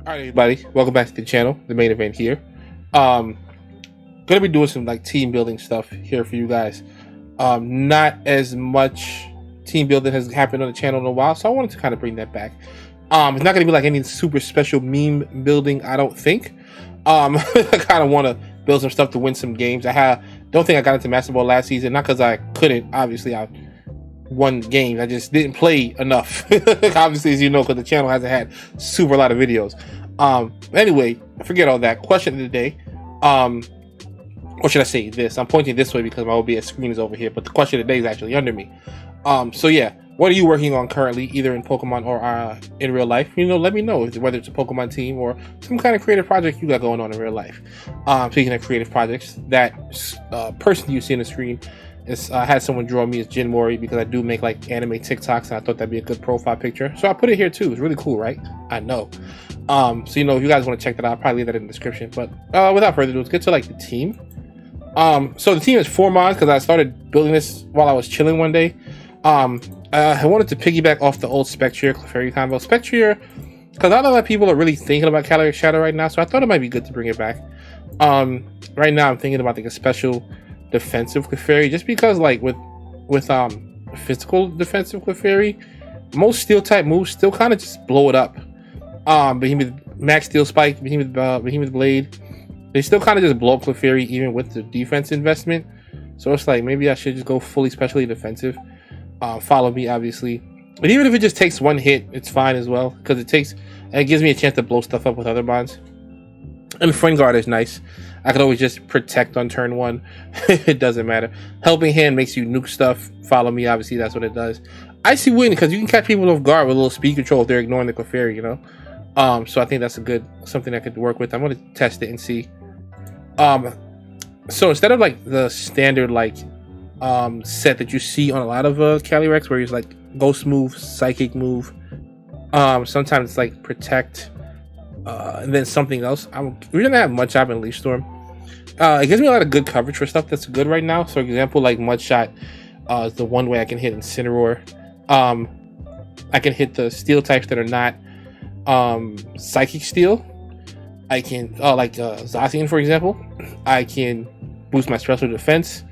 Alright everybody, welcome back to the channel, the main event here. Gonna be doing some like team building stuff here for you guys. Not as much team building has happened on the channel in a while, so I wanted to kind of bring that back. It's not gonna be like any super special meme building, I don't think. I kind of want to build some stuff to win some games. Don't think I got into basketball last season, not because I couldn't. Obviously, I won games. I just didn't play enough. Obviously, as you know, because the channel hasn't had super lot of videos. Anyway, forget all that. Question of the day. Or should I say this? I'm pointing this way because my OBS screen is over here, but the question of the day is actually under me. So yeah, what are you working on currently, either in Pokemon or in real life? You know, let me know whether it's a Pokemon team or some kind of creative project you got going on in real life. Speaking of creative projects, that person you see on the screen had someone draw me as Jin Mori because I do make like anime TikToks, and I thought that'd be a good profile picture, so I put it here too. It's really cool, right? I know. So you know, if you guys want to check that out, I'll probably leave that in the description. But without further ado, let's get to like the team. So the team is 4 mods because I started building this while I was chilling one day. I wanted to piggyback off the old Spectrier Clefairy combo. Spectrier, because not a lot of people are really thinking about Calyrex Shadow right now, so I thought it might be good to bring it back. Right now I'm thinking about like a special defensive Clefairy, just because like with physical defensive Clefairy, most steel type moves still kind of just blow it up. Behemoth Max Steel Spike, Behemoth Blade, they still kind of just blow up Clefairy even with the defense investment. So it's like maybe I should just go fully specially defensive. Follow me, obviously, but even if it just takes one hit, it's fine as well, because it gives me a chance to blow stuff up with other bonds. And Friend Guard is nice. I could always just protect on turn 1. It doesn't matter. Helping Hand makes you nuke stuff. Follow me, obviously, that's what it does. Icy Wind, because you can catch people off guard with a little speed control if they're ignoring the Clefairy, you know. So I think that's something I could work with. I'm going to test it and see. So instead of like the standard like set that you see on a lot of Calyrex, where it's like Ghost move, Psychic move, sometimes it's like Protect, and then something else. We didn't have Mud Shot and Leaf Storm. It gives me a lot of good coverage for stuff that's good right now. So for example, like Mud Shot is the one way I can hit Incineroar. I can hit the steel types that are not Psychic Steel. I can like Zacian, for example. I can boost my special defense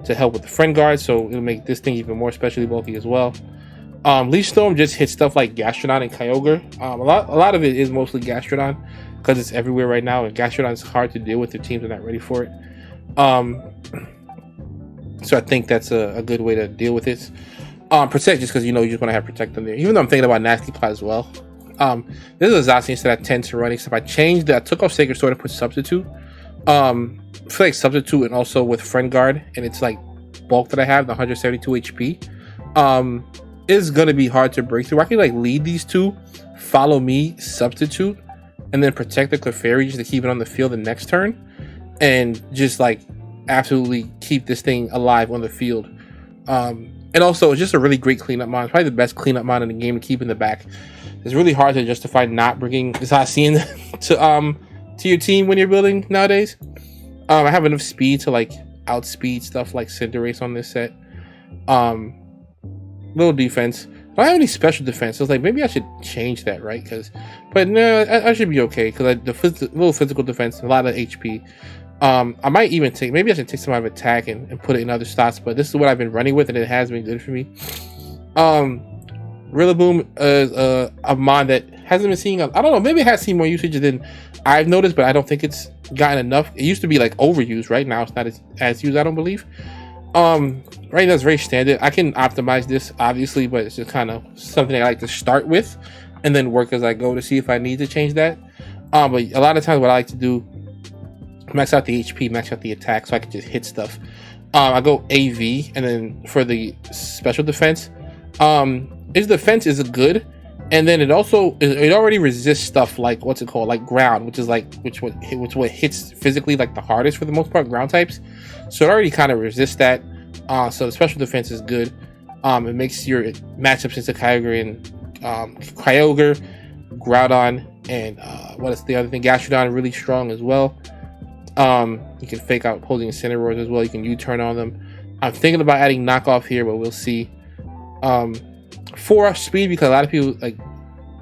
to help with the Friend Guard, so it'll make this thing even more specially bulky as well. Leaf Storm just hits stuff like Gastrodon and Kyogre. A lot of it is mostly Gastrodon because it's everywhere right now, and Gastrodon is hard to deal with. The teams are not ready for it. So I think that's a good way to deal with it. Protect, just because you know you just want to have Protect on there. Even though I'm thinking about Nasty Plot as well. This is a Zacian that I tend to run, except I changed that. I took off Sacred Sword and put Substitute. I feel like Substitute and also with Friend Guard, and it's like bulk that I have, the 172 HP, is gonna be hard to break through. I can like lead these two, Follow Me, Substitute, and then Protect the Clefairy just to keep it on the field the next turn, and just like absolutely keep this thing alive on the field. And also it's just a really great cleanup mod. It's probably the best cleanup mod in the game to keep in the back. It's really hard to justify not bringing Zacian to your team when you're building nowadays. I have enough speed to like outspeed stuff like Cinderace on this set. Little defense. I don't have any special defense. So it's like maybe I should change that, right? But no, I should be okay because the little physical defense, a lot of HP. I might even maybe I should take some of attack and put it in other spots. But this is what I've been running with, and it has been good for me. Rillaboom is a mod that hasn't been seeing. I don't know. Maybe it has seen more usage than I've noticed, but I don't think it's gotten enough. It used to be like overused. Right now, it's not as used. I don't believe. Right now it's very standard. I can optimize this, obviously, but it's just kind of something I like to start with, and then work as I go to see if I need to change that. But a lot of times, what I like to do, max out the HP, max out the attack, so I can just hit stuff. I go AV, and then for the special defense, his defense is good, and then it already resists stuff like what's it called, like ground, which what hits physically like the hardest for the most part, ground types. So it already kind of resists that. So the special defense is good. It makes your matchups into Kyogre and Kyogre, Groudon, and what is the other thing? Gastrodon really strong as well. You can fake out opposing Incineroars as well. You can U-turn on them. I'm thinking about adding knockoff here, but we'll see. 4 speed, because a lot of people like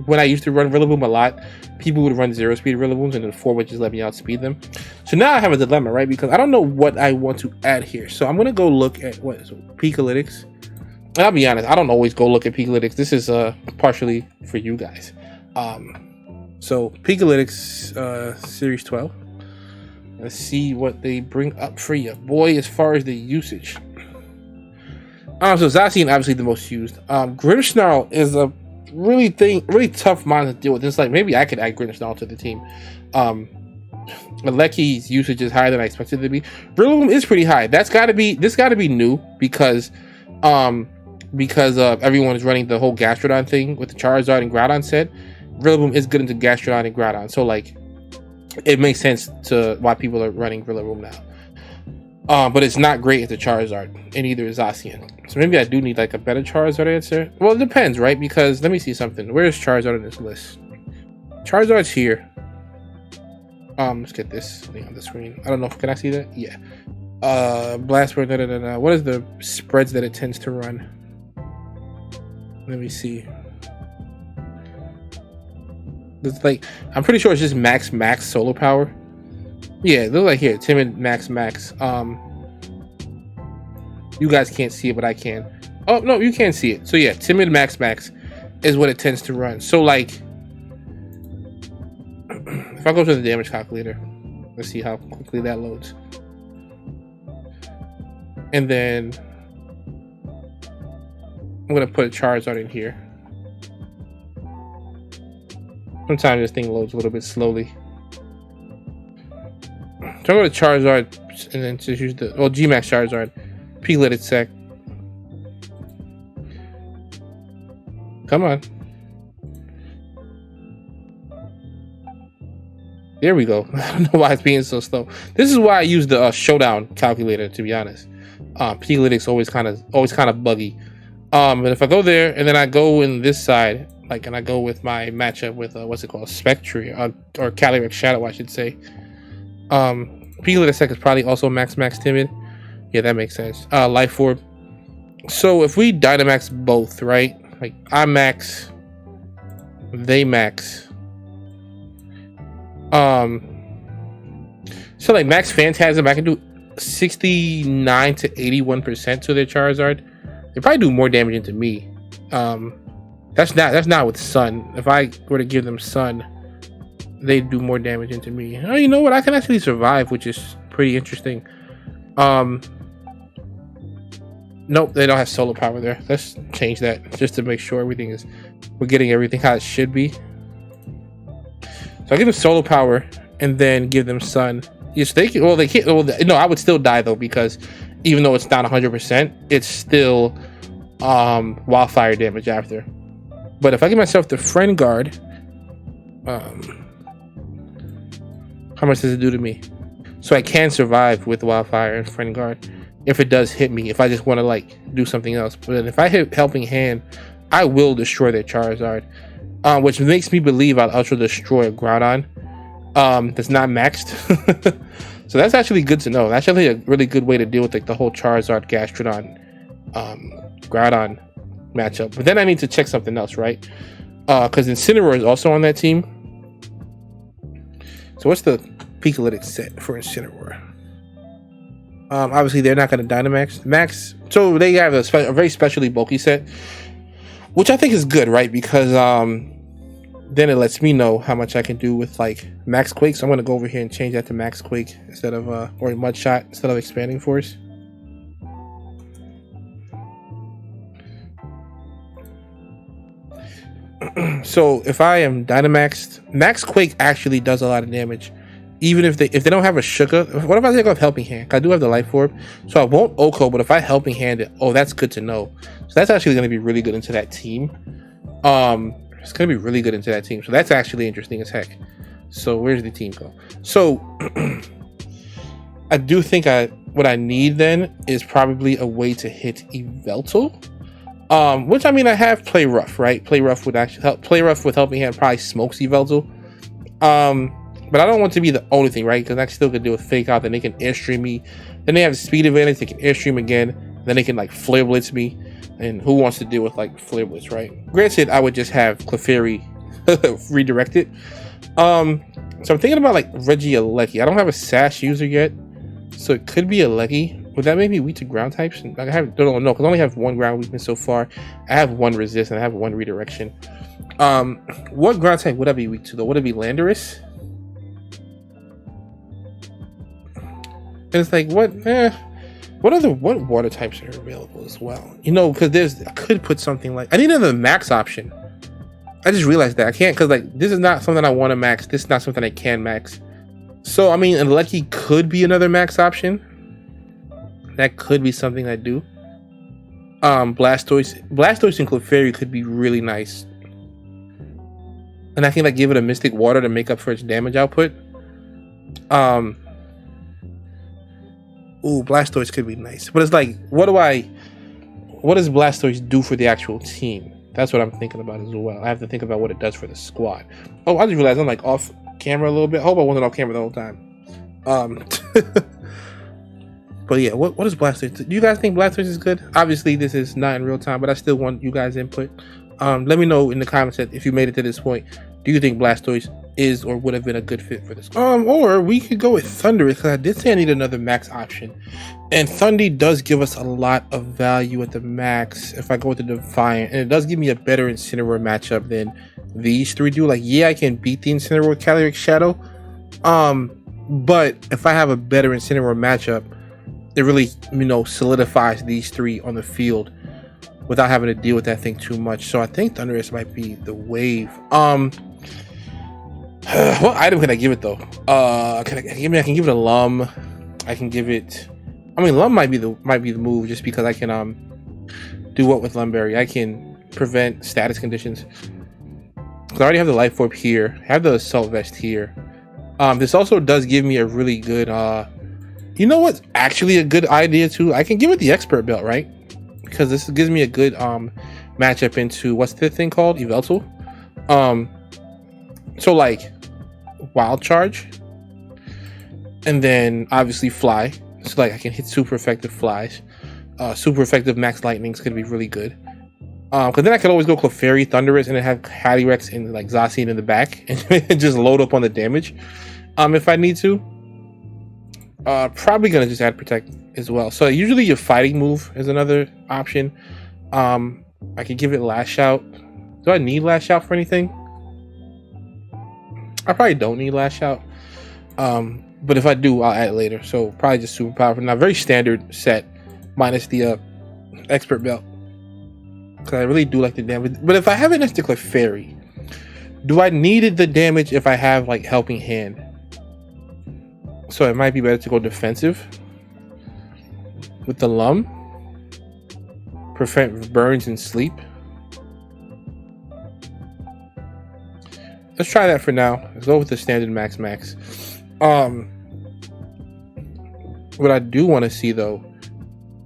when I used to run Rillaboom a lot, people would run 0-speed Rillabooms and then 4 would just let me outspeed them. So now I have a dilemma, right? Because I don't know what I want to add here. So I'm gonna go look at what is Peakalytics. And I'll be honest, I don't always go look at Peakalytics. This is partially for you guys. So Peakalytics Series 12. Let's see what they bring up for you, boy, as far as the usage. So Zacian, obviously the most used. Grimmsnarl is a really tough mon to deal with. It's like maybe I could add Grimmsnarl to the team. Aleki's usage is higher than I expected it to be. Rillaboom is pretty high. This got to be new because everyone is running the whole Gastrodon thing with the Charizard and Groudon set. Rillaboom is good into Gastrodon and Groudon, so like it makes sense to why people are running Rillaboom now. But it's not great into Charizard, and neither is Zacian. So maybe I do need like a better Charizard answer. Well, it depends, right? Because let me see something. Where's Charizard on this list? Charizard's here. Let's get this thing on the screen. I don't know if can I see that? Yeah. Blastburn. What is the spreads that it tends to run? Let me see. It's like I'm pretty sure it's just max solar power. Yeah, they're like here, timid max. You guys can't see it, but I can. Oh no, you can't see it. So yeah, timid max is what it tends to run. So like, if I go to the damage calculator, let's see how quickly that loads. And then I'm gonna put a Charizard in here. Sometimes this thing loads a little bit slowly. So I'm going to Charizard and then just use the Gmax Charizard, Peakalytics sec. Come on. There we go. I don't know why it's being so slow. This is why I use the showdown calculator, to be honest. Peakalytics always kind of buggy. And if I go there and then I go in this side, like, and I go with my matchup with what's it called, Spectre or Calyrex Shadow, I should say. Peakalytics sec is probably also max timid. Yeah, that makes sense. Life Orb. So if we Dynamax both, right? Like I max, they max. So like max Phantasm, I can do 69 to 81% to their Charizard. They probably do more damage into me. That's not with Sun. If I were to give them Sun, they do more damage into me. Oh, you know what? I can actually survive, which is pretty interesting. Nope, they don't have solar power there. Let's change that just to make sure we're getting everything how it should be. So I give them solar power and then give them Sun. Yes, they can. Well, they can't. Well, no, I would still die though, because even though it's not 100%, it's still wildfire damage after. But if I give myself the Friend Guard, how much does it do to me? So I can survive with wildfire and Friend Guard if it does hit me, if I just want to like do something else. But then if I hit Helping Hand, I will destroy their Charizard, which makes me believe I'll Ultra Destroy a Groudon that's not maxed. So that's actually good to know. That's actually a really good way to deal with like the whole Charizard Gastrodon Groudon matchup. But then I need to check something else, right? Because Incineroar is also on that team. So what's the Peakalytics set for Incineroar? Obviously they're not going to Dynamax max, so they have a very specially bulky set, which I think is good, right? Because then it lets me know how much I can do with like Max Quake. So I'm going to go over here and change that to Max Quake instead of or Mud Shot instead of Expanding Force. So if I am Dynamaxed, Max Quake actually does a lot of damage. Even if they don't have a Sugar. What if I take off Helping Hand? I do have the Life Orb, so I won't Oko, but if I Helping Hand it, oh, that's good to know. So that's actually going to be really good into that team. It's going to be really good into that team. So that's actually interesting as heck. So where's the team go? So I do think what I need then is probably a way to hit Yveltal. Which I mean, I have Play Rough, right? Play Rough would actually help. Play Rough with Helping Hand probably smokes Yveltal. But I don't want to be the only thing, right? Because I still could do a Fake Out, then they can Airstream me. Then they have speed advantage, they can Airstream again. Then they can like Flare Blitz me. And who wants to deal with like Flare Blitz, right? Granted, I would just have Clefairy redirect it. So I'm thinking about like Reggie Alecki. I don't have a Sash user yet, so it could be Alecki. Would that make me weak to ground types? Like I don't know because I only have one ground weakness so far. I have one resist and I have one redirection. What ground type would I be weak to though? Would it be Landorus? And it's like what water types are available as well? You know, because I could put something like I need another max option. I just realized that I can't because like this is not something I want to max. This is not something I can max. So I mean, Alecki could be another max option. That could be something I do. Blastoise and Clefairy could be really nice. And I can like give it a Mystic Water to make up for its damage output. Ooh, Blastoise could be nice. But it's like, what does Blastoise do for the actual team? That's what I'm thinking about as well. I have to think about what it does for the squad. Oh, I just realized I'm like off camera a little bit. I hope I wasn't off camera the whole time. But yeah, what is Blastoise? Do you guys think Blastoise is good? Obviously, this is not in real time, but I still want you guys' input. Let me know in the comments that if you made it to this point, do you think Blastoise is or would have been a good fit for this? Or we could go with Thundurus because I did say I need another max option, and Thundy does give us a lot of value at the max. If I go with the Defiant, and it does give me a better Incineroar matchup than these three do. Like, yeah, I can beat the Incineroar with Calyrex Shadow, but if I have a better Incineroar matchup, it really, you know, solidifies these three on the field without having to deal with that thing too much. So I think Thundurus might be the wave. What item can I give it though? I can give it a Lum. I can give it. I mean, Lum might be the move just because I can do what with Lumberry? I can prevent status conditions. Because I already have the Life Orb here. I have the Assault Vest here. This also does give me a really good. You know what's actually a good idea too? I can give it the Expert Belt, right? Because this gives me a good matchup into what's the thing called? Yveltal. So like Wild Charge, and then obviously Fly. So like I can hit super effective flies. Super effective Max Lightning's gonna be really good. Because then I could always go Clefairy, Thundurus, and then have Calyrex and like Zacian in the back and just load up on the damage. If I need to. Probably gonna just add Protect as well. So usually your fighting move is another option. I could give it Lash Out. Do I need Lash Out for anything? I probably don't need Lash Out. But if I do, I'll add it later. So probably just super powerful. Now very standard set minus the Expert Belt. Because I really do like the damage. But if I have it next to Clefairy, do I need the damage if I have like Helping Hand? So it might be better to go defensive with the Lum. Prevent burns and sleep. Let's try that for now. Let's go with the standard max. What I do want to see though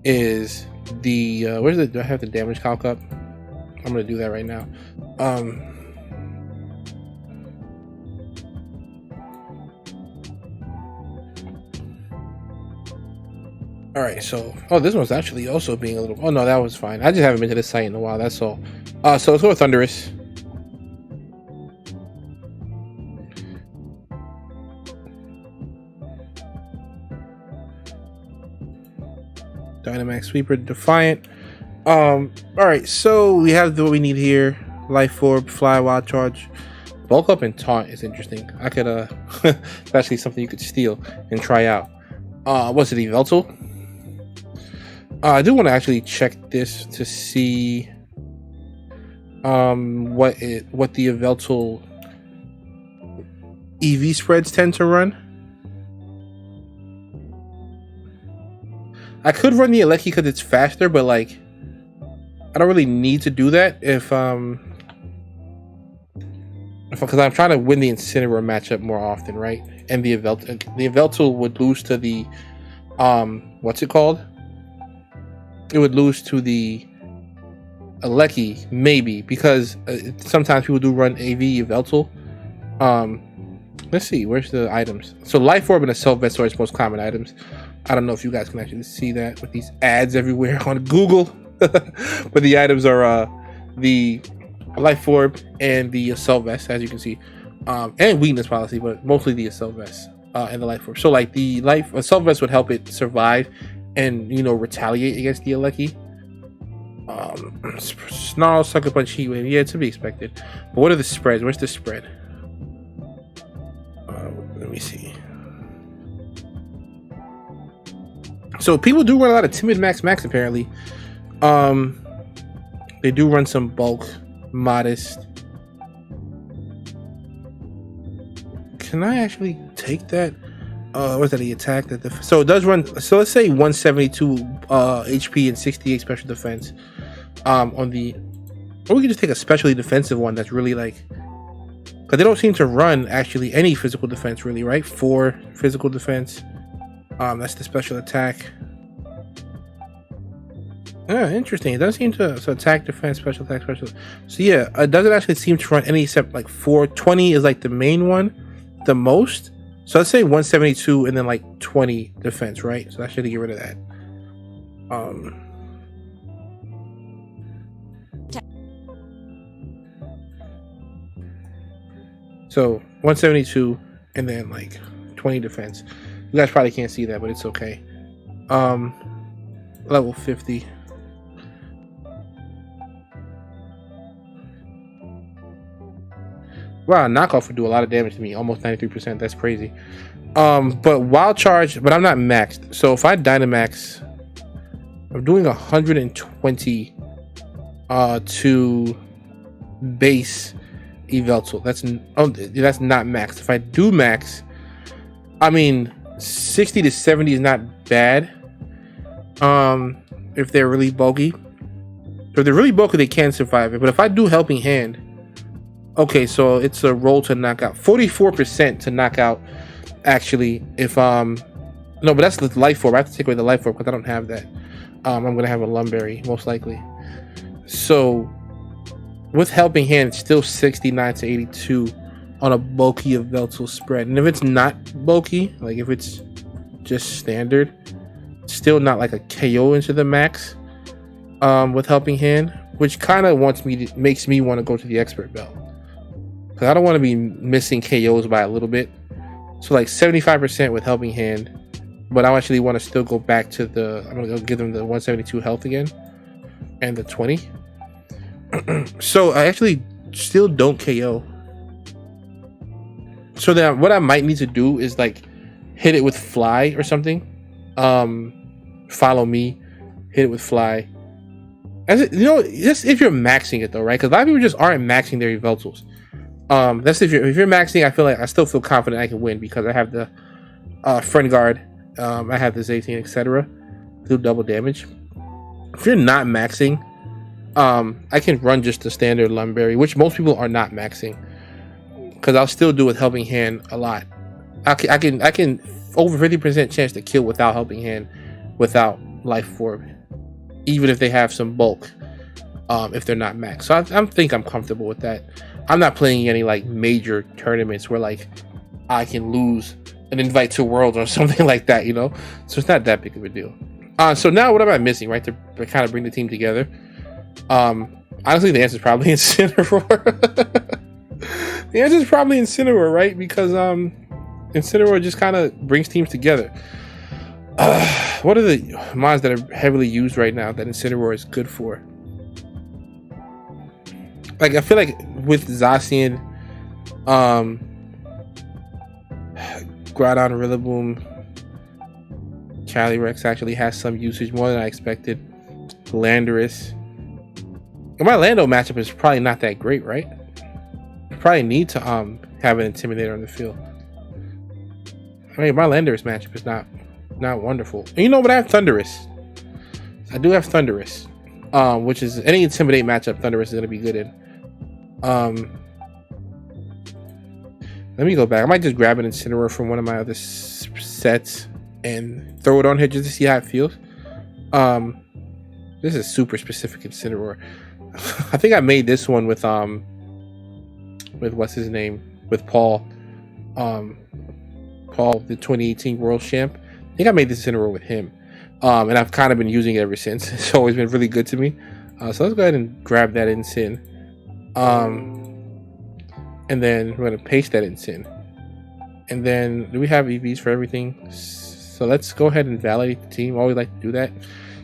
is the do I have the damage calc up? I'm gonna do that right now. All right, so this one's actually also being a little. Oh no, that was fine. I just haven't been to this site in a while. That's all. So let's go with Thundurus. Dynamax Sweeper, Defiant. All right, so we have what we need here: Life Orb, Fly, Wild Charge, Bulk Up, and Taunt is interesting. I could it's actually something you could steal and try out. What's it, Yveltal? I do want to actually check this to see what the Yveltal EV spreads tend to run. I could run the Alecki because it's faster, but like I don't really need to do that if because I'm trying to win the Incineroar matchup more often, right? And the Yveltal would lose to the what's it called? It would lose to the Alecki, maybe, because sometimes people do run AV Yveltal. Let's see, where's the items? So Life Orb and Assault Vest are its most common items. I don't know if you guys can actually see that with these ads everywhere on Google. But the items are the life orb and the assault vest, as you can see, and weakness policy, but mostly the assault vest and the life orb. So like the life assault vest would help it survive and retaliate against the Aleki. Snarl, sucker punch, heat wave. Yeah, it's to be expected. But what are the spreads? Where's the spread? Let me see. So people do run a lot of timid max apparently. They do run some bulk, modest. Can I actually take that? What's that? The attack that so it does run. So let's say 172 HP and 68 special defense. On the, or we can just take a specially defensive one that's really like, because they don't seem to run actually any physical defense really, right? 4 physical defense. That's the special attack. Yeah, interesting. It does seem to, so attack, defense, special attack, special. So yeah, it doesn't actually seem to run any except like 420 is like the main one, the most. So let's say 172 and then like 20 defense, right? So I should get rid of that. So 172 and then like 20 defense. You guys probably can't see that, but it's okay. Level 50. Wow, knockoff would do a lot of damage to me, almost 93%. That's crazy. But wild charge, but I'm not maxed. So if I Dynamax, I'm doing 120 to base Yveltal. That's not maxed. If I do max, I mean 60 to 70 is not bad. If they're really bulky. If they're really bulky, they can survive it. But if I do helping hand, okay, so it's a roll to knock out. 44% to knock out, actually. If no, but that's the life orb. I have to take away the life orb because I don't have that. I'm gonna have a Lumberry most likely. So with helping hand, it's still 69 to 82 on a bulky Yveltal spread. And if it's not bulky, like if it's just standard, still not like a KO into the max. With helping hand, which kind of makes me want to go to the expert belt. Because I don't want to be missing KOs by a little bit. So like 75% with helping hand. But I actually want to still go back to I'm going to go give them the 172 health again. And the 20. So I actually still don't KO. So then what I might need to do is like hit it with fly or something. Follow me. Hit it with fly. Just if you're maxing it though, right? Because a lot of people just aren't maxing their Yveltals. That's if you're maxing. I still feel confident I can win because I have the friend guard, I have the Zacian, etc. Do double damage. If you're not maxing, I can run just the standard Lumberry, which most people are not maxing, because I'll still do with helping hand a lot. I can over 50% chance to kill without helping hand, without life orb, even if they have some bulk. If they're not maxed, so I think I'm comfortable with that. I'm not playing any like major tournaments where like I can lose an invite to Worlds or something like that, so it's not that big of a deal. So now what am I missing, right, to kind of bring the team together? Honestly, the answer is probably Incineroar. The answer is probably Incineroar, right? Because Incineroar just kind of brings teams together. What are the mons that are heavily used right now that Incineroar is good for? Like, I feel like with Zacian, Groudon, Rillaboom, Calyrex actually has some usage, more than I expected. Landorus. And my Lando matchup is probably not that great, right? I probably need to have an Intimidator on the field. I mean, my Landorus matchup is not wonderful. And but I have Thundurus. I do have Thundurus, which is any Intimidate matchup Thundurus is going to be good in. Let me go back. I might just grab an Incineroar from one of my other sets and throw it on here just to see how it feels. This is super specific Incineroar. I think I made this one with what's his name, with Paul, the 2018 World Champ. I think I made this Incineroar with him, and I've kind of been using it ever since. It's always been really good to me. So let's go ahead and grab that Incin. And then we're gonna paste that in Sin. And then do we have EVs for everything? So let's go ahead and validate the team. Always like to do that.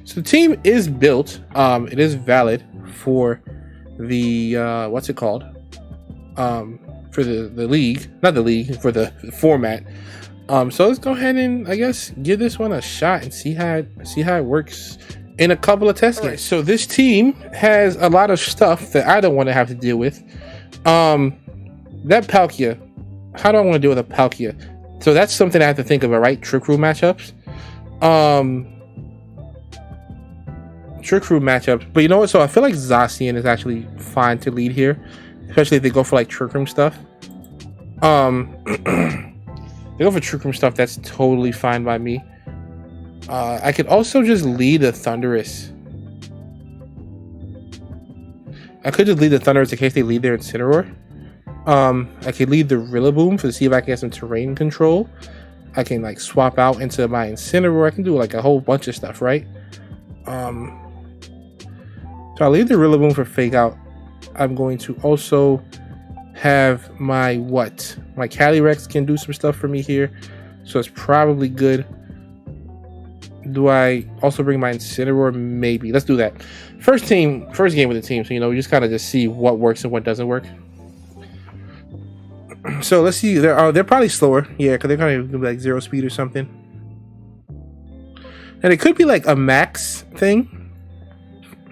So the team is built. It is valid for the what's it called? For the league, not the league, for the format. So let's go ahead and I guess give this one a shot and see how it works in a couple of test games. So this team has a lot of stuff that I don't want to have to deal with. That Palkia, how do I want to deal with a Palkia? So that's something I have to think about, right? Trick Room matchups. Trick Room matchups. But you know what? So I feel like Zacian is actually fine to lead here, especially if they go for like Trick Room stuff. They go for Trick Room stuff, that's totally fine by me. I could also just lead a Thundurus. I could just lead the Thundurus in case they lead their Incineroar. I could lead the Rillaboom to see if I can get some terrain control. I can like swap out into my Incineroar. I can do like a whole bunch of stuff, right? So I'll leave the Rillaboom for fake out. I'm going to also have my my Calyrex can do some stuff for me here, so it's probably good. Do I also bring my Incineroar? Maybe. Let's do that. First game with the team, so you know, we just kind of just see what works and what doesn't work. So let's see. They're probably slower, yeah, because they're kind of like 0 speed or something. And it could be like a max thing.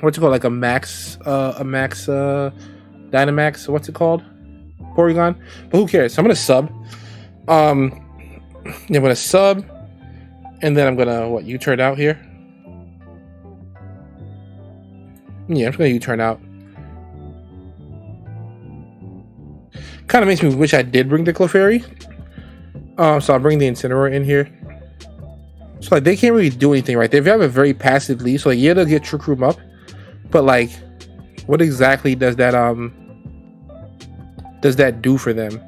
What's it called? Like a max Dynamax. What's it called? Porygon. But who cares? So I'm gonna sub. I'm gonna sub, and then I'm gonna U-turn out here. Yeah, I'm just gonna U-turn out. Kind of makes me wish I did bring the Clefairy. So I'll bring the Incineroar in here. So like they can't really do anything, right? They have a very passive lead, so like yeah, they'll get Trick Room up, but like, what exactly does that do for them?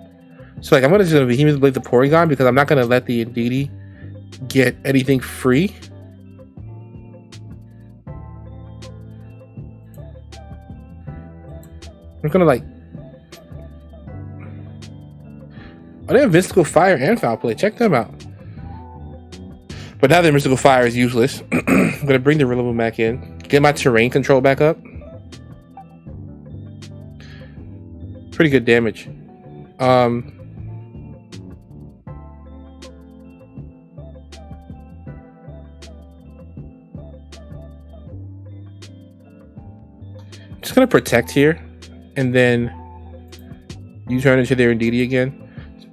So like I'm gonna just vehemently blade the Porygon because I'm not gonna let the Indeedee get anything free. I'm gonna like, oh, they have Mystical Fire and Foul Play. Check them out. But now their Mystical Fire is useless. I'm gonna bring the Rillaboom back in, get my terrain control back up. Pretty good damage. Just gonna protect here, and then you turn into their Indeedee again.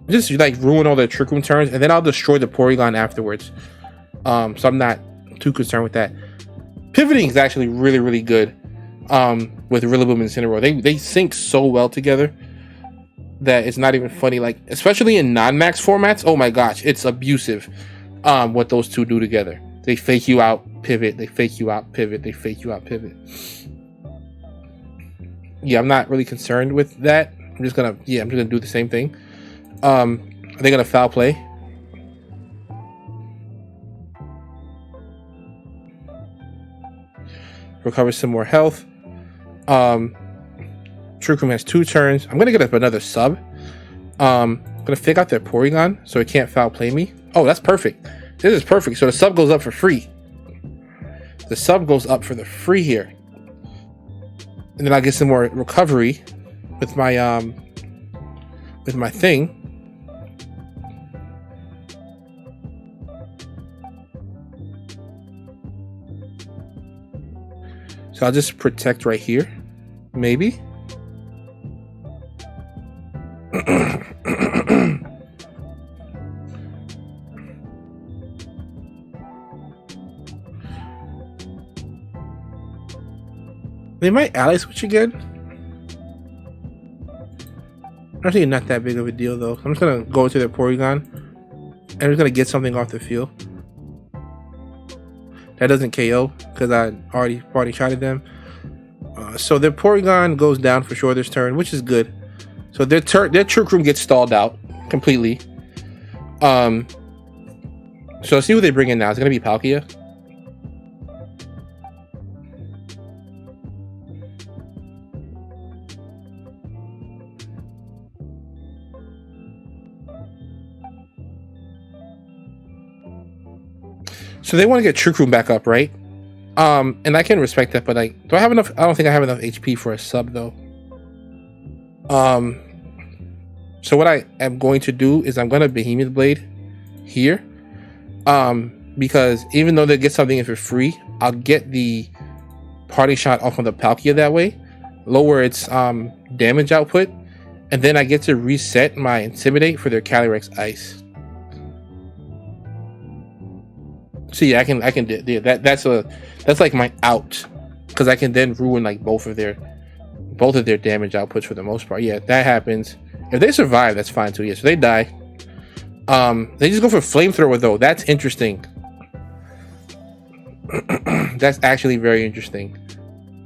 Just like ruin all their Trick Room turns, and then I'll destroy the Porygon afterwards. So I'm not too concerned with that. Pivoting is actually really, really good with Rillaboom and Incineroar. They sync so well together that it's not even funny. Like, especially in non-max formats, oh my gosh, it's abusive what those two do together. They fake you out, pivot. They fake you out, pivot. They fake you out, pivot. Yeah, I'm not really concerned with that. I'm just gonna do the same thing. Are they gonna Foul Play? Recover some more health. Trick Room has 2 turns. I'm gonna get up another sub. I'm gonna fake out their Porygon so it can't Foul Play me. Oh, that's perfect. This is perfect. So the sub goes up for free. The sub goes up for the free here. And then I'll get some more recovery with my thing. So I'll just protect right here, maybe. They might ally switch again. Actually, not that big of a deal though. I'm just gonna go to their Porygon, and I'm just gonna get something off the field. That doesn't KO because I already shot at them. So their Porygon goes down for sure this turn, which is good. So their Trick Room gets stalled out completely. So let's see who they bring in now. It's gonna be Palkia. So they want to get Trick Room back up, right? And I can respect that, but like, do I have enough? I don't think I have enough HP for a sub though. So what I am going to do is I'm going to Behemoth Blade here. Because even though they get something in for free, I'll get the party shot off of the Palkia that way, lower its damage output, and then I get to reset my Intimidate for their Calyrex Ice. So yeah, I can do that. That's like my out, because I can then ruin like both of their damage outputs for the most part. Yeah, that happens. If they survive, that's fine too. Yeah, so they die. They just go for Flamethrower though. That's interesting. That's actually very interesting.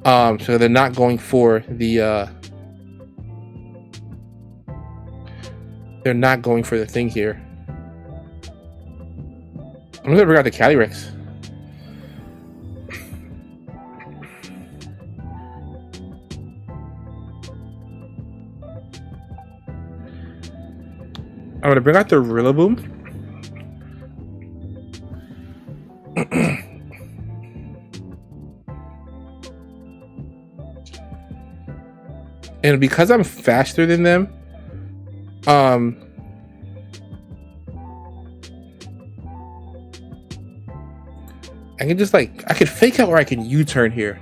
So they're not going for the they're not going for the thing here. I'm gonna bring out the Calyrex. I'm gonna bring out the Rillaboom. And because I'm faster than them, I can just like, I can fake out or I can U-turn here.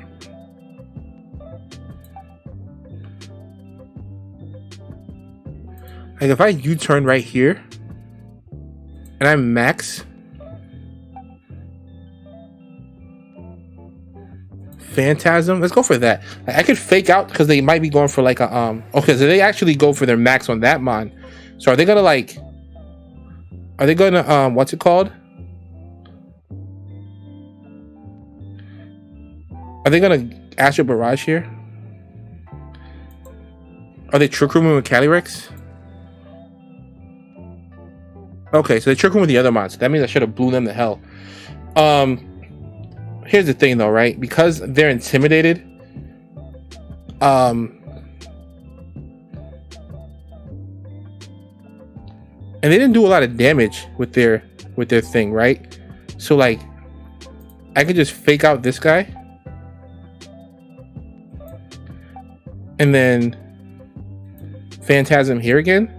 Like if I U-turn right here and I'm max Phantasm, let's go for that. I could fake out because they might be going for like a okay, so they actually go for their max on that mon. So are they gonna like, are they gonna what's it called? Are they gonna Astral Barrage here? Are they Trick Room with Calyrex? Okay, so they Trick Room with the other mons. That means I should have blew them to hell. Here's the thing though, right? Because they're intimidated, and they didn't do a lot of damage with their thing, right? So like, I could just fake out this guy, and then Phantasm here again.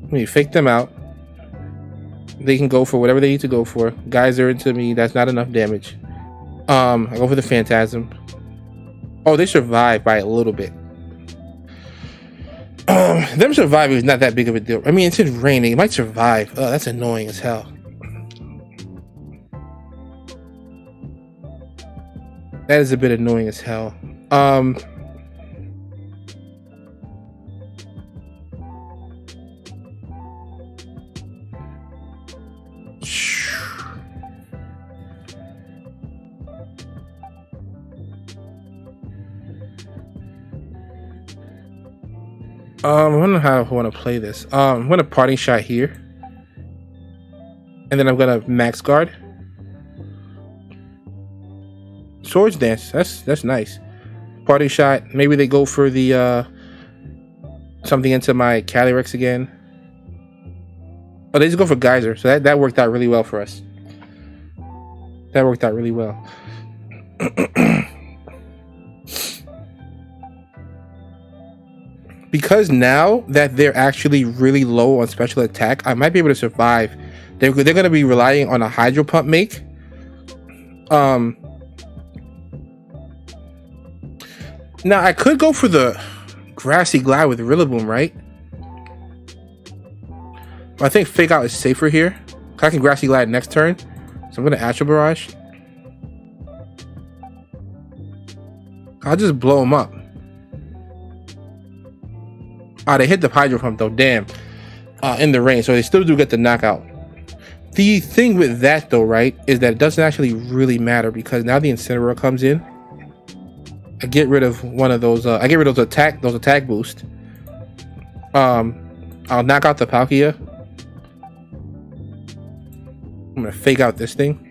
Let me fake them out. They can go for whatever they need to go for. Guys are into me. That's not enough damage. I go for the Phantasm. Oh, they survive by a little bit. Them surviving is not that big of a deal. I mean, it's raining. It might survive. Oh, that's annoying as hell. That is a bit annoying as hell. I don't know how I want to play this. I'm gonna Parting Shot here, and then I'm gonna Max Guard. Swords Dance. That's nice. Parting Shot. Maybe they go for the something into my Calyrex again. Oh, they just go for Geyser. So that worked out really well for us. That worked out really well. Because now that they're actually really low on special attack, I might be able to survive. They're going to be relying on a Hydro Pump make. Now I could go for the Grassy Glide with Rillaboom, right? I think Fake Out is safer here. I can Grassy Glide next turn. So I'm going to Astral Barrage. I'll just blow them up. Ah, they hit the Hydro Pump though, damn. In the rain, so they still do get the knockout. The thing with that though, right, is that it doesn't actually really matter because now the Incineroar comes in. I get rid of one of those, I get rid of those attack boost. I'll knock out the Palkia. I'm gonna fake out this thing.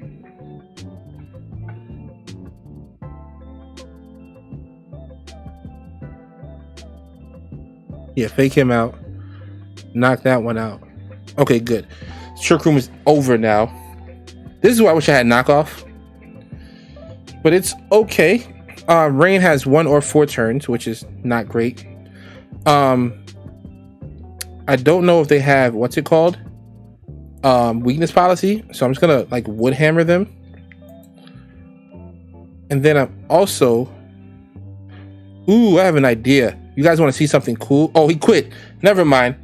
Yeah, fake him out. Knock that one out. Okay, good. Trick Room is over now. This is why I wish I had knockoff. But it's okay. Rain has 1 or 4 turns, which is not great. I don't know if they have, what's it called? Weakness policy. So I'm just gonna like wood hammer them. And then I'm also, ooh, I have an idea. You guys want to see something cool? Oh, he quit. Never mind.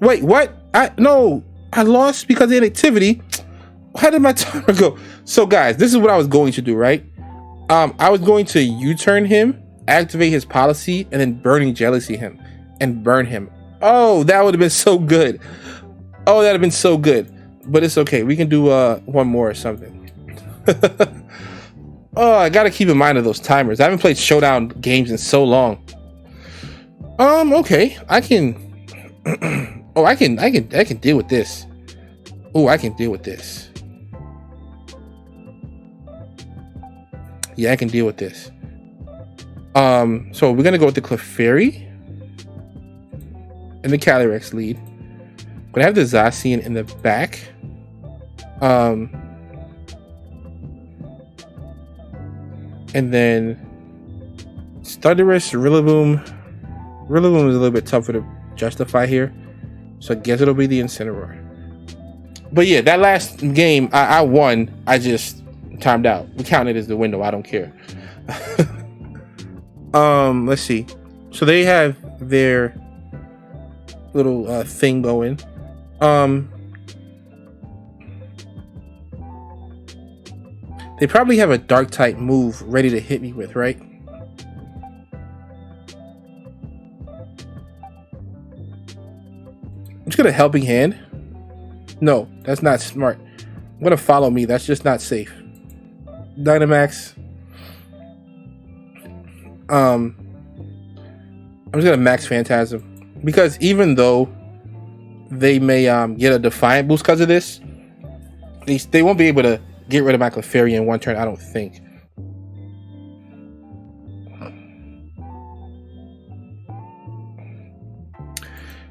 Wait, what? I lost because of inactivity. How did my timer go? So guys, this is what I was going to do, right? I was going to U-turn him, activate his policy, and then burning jealousy him and burn him. Oh, that would have been so good. Oh, that'd have been so good. But it's okay. We can do one more or something. Oh, I gotta keep in mind of those timers. I haven't played showdown games in so long. Okay. I can oh, I can deal with this. Oh, I can deal with this. Yeah, I can deal with this. So we're gonna go with the Clefairy and the Calyrex lead. I'm gonna have the Zacian in the back. And then Thunderous, Rillaboom. Rillaboom is a little bit tougher to justify here, so I guess it'll be the Incineroar. But yeah, that last game I won. I just timed out. We count it as the window. I don't care. Let's see. So they have their little thing going. They probably have a dark type move ready to hit me with, right? I'm just gonna helping hand. No, that's not smart. I'm gonna follow me. That's just not safe. Dynamax. I'm just gonna max Phantasm because even though they may get a Defiant boost because of this, they won't be able to get rid of my Clefairy in one turn, I don't think.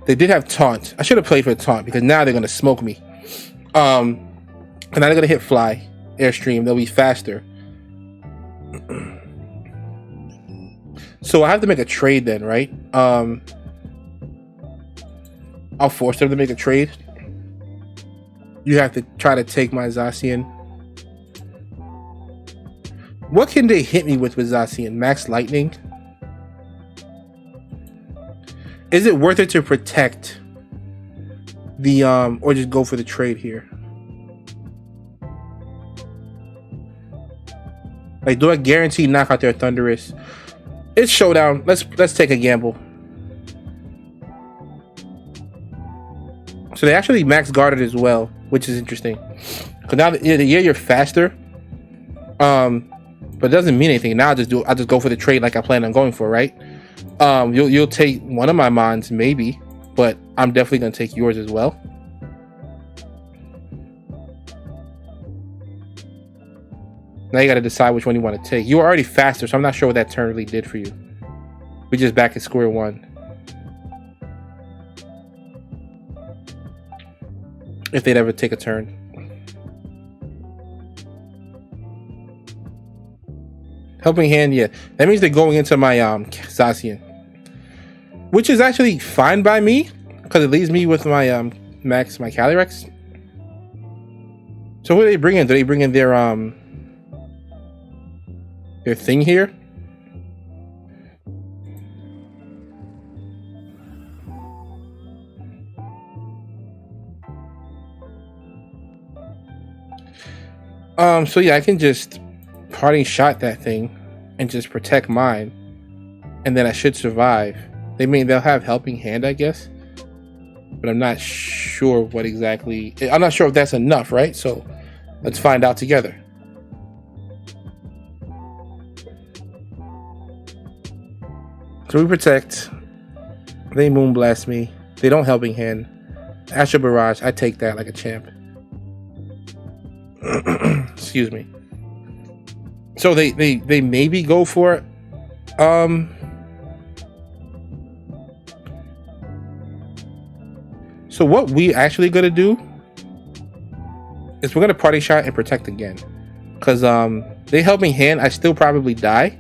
They did have Taunt. I should have played for Taunt because now they're gonna smoke me. And now they're gonna hit Fly, Airstream. They'll be faster. So I have to make a trade then, right? I'll force them to make a trade. You have to try to take my Zacian. What can they hit me with Zacian? Max Lightning? Is it worth it to protect the or just go for the trade here? Like, do I guarantee knock out their Thunderous? It's showdown. Let's take a gamble. So they actually max guarded as well, which is interesting. Because now you're faster. But it doesn't mean anything. Now I just go for the trade like I plan on going for, right? You'll take one of my mons, maybe, but I'm definitely gonna take yours as well. Now you gotta decide which one you want to take. You were already faster, so I'm not sure what that turn really did for you. We just back at square one. If they'd ever take a turn. Helping hand, yeah. That means they're going into my Zacian. Which is actually fine by me, because it leaves me with my my Calyrex. So who do they bring in? Do they bring in their thing here? So yeah, I can just parting shot that thing and just protect mine, and then I should survive. They'll have helping hand, I guess, but I'm not sure what exactly. I'm not sure if that's enough, right? So let's find out together. So we protect. They Moonblast me. They don't helping hand. Astral Barrage. I take that like a champ. Excuse me. So they maybe go for it. So what we actually gonna do is we're gonna party shot and protect again. Cause they helping hand, I still probably die.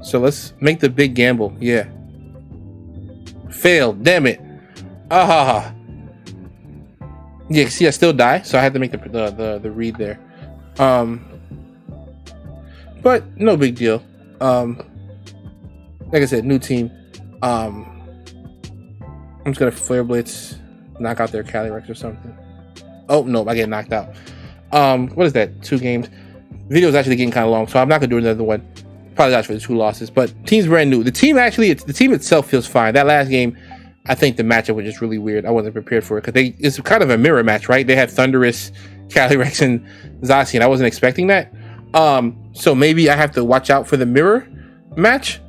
So let's make the big gamble. Yeah. Failed, damn it. Ah. Yeah, see I still die, so I had to make the read there. But no big deal. Like I said, new team. I'm just gonna flare blitz, knock out their Calyrex or something. Oh no, I get knocked out. What is that? 2 games. Video is actually getting kind of long, so I'm not gonna do another one. Probably not for the 2 losses, but team's brand new. The team actually, the team itself feels fine. That last game, I think the matchup was just really weird. I wasn't prepared for it because it's kind of a mirror match, right? They had Thunderous, Calyrex, and Zacian. I wasn't expecting that. So maybe I have to watch out for the mirror match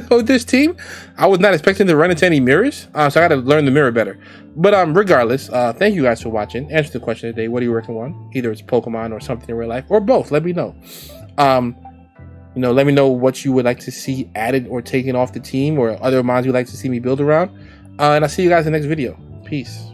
with this team. I was not expecting to run into any mirrors, so I got to learn the mirror better. But regardless, thank you guys for watching. Answer the question today: what are you working on? Either it's Pokemon or something in real life, or both. Let me know. Let me know what you would like to see added or taken off the team, or other mods you'd like to see me build around. And I'll see you guys in the next video. Peace.